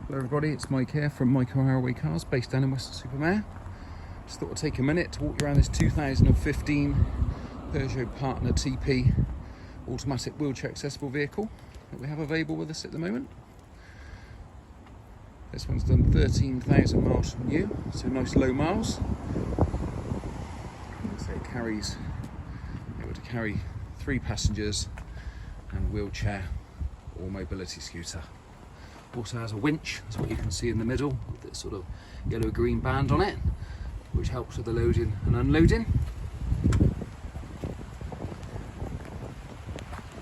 Hello everybody, it's Mike here from Harraway Cars, based down in Weston, Mare. Just thought I'd take a minute to walk you around this 2015 Peugeot Partner Tepee Automatic Wheelchair Accessible Vehicle that we have available with us at the moment. This one's done 13,000 miles new, so nice low miles. So it carries, able to carry 3 passengers and wheelchair or mobility scooter. Also has a winch, that's what you can see in the middle, with this sort of yellow-green band on it, which helps with the loading and unloading.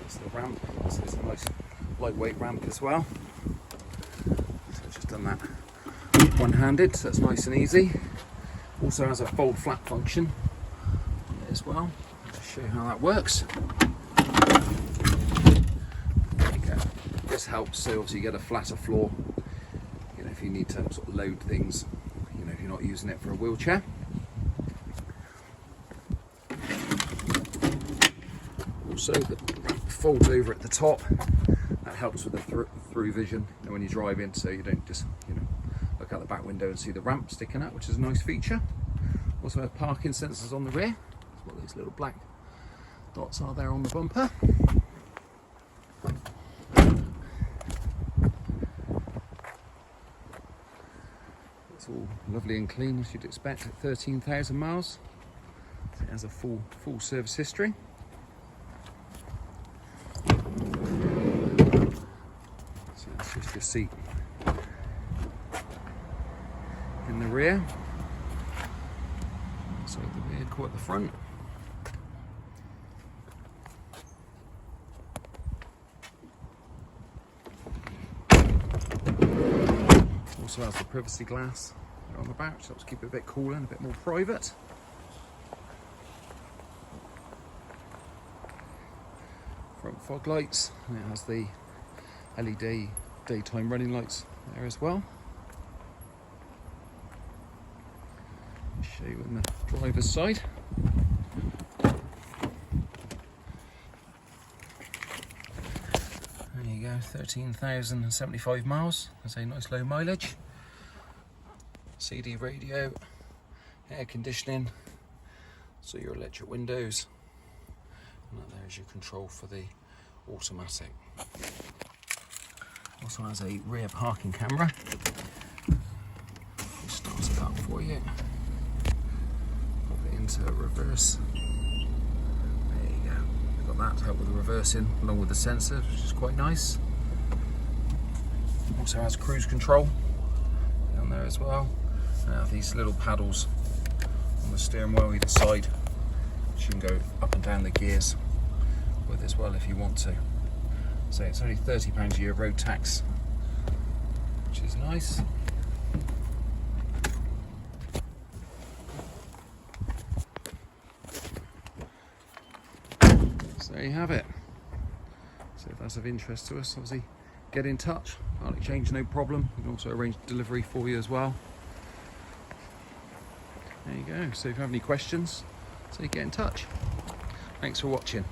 That's the ramp, so it's a nice lightweight ramp as well. So I've just done that one-handed, so that's nice and easy. Also has a fold flat function as well. I'll just show you how that works. This helps, so obviously you get a flatter floor, you know, if you need to sort of load things, you know, if you're not using it for a wheelchair. Also, the ramp folds over at the top. That helps with the through vision, you know, when you drive in, so you don't just, you know, look out the back window and see the ramp sticking out, which is a nice feature. Also have parking sensors on the rear. That's what these little black dots are there on the bumper. It's all lovely and clean, as you'd expect, at 13,000 miles. So it has a full service history. So that's just your seat in the rear. So the vehicle at the front. Also has the privacy glass on the back, so helps keep it a bit cooler and a bit more private. Front fog lights, and it has the LED daytime running lights there as well. I'll show you on the driver's side. There you go, 13,075 miles. That's a nice low mileage. CD radio, air conditioning, so your electric windows, and that there is your control for the automatic. Also has a rear parking camera. Just start it up for you. Pop it into reverse. There you go. Got that to help with the reversing, along with the sensor, which is quite nice. Also has cruise control down there as well. These little paddles on the steering wheel either side, which you can go up and down the gears with as well if you want to. So it's only £30 a year road tax, which is nice. So there you have it. So if that's of interest to us, obviously get in touch. Part exchange, no problem. We can also arrange delivery for you as well. There you go. So if you have any questions, so get in touch. Thanks for watching.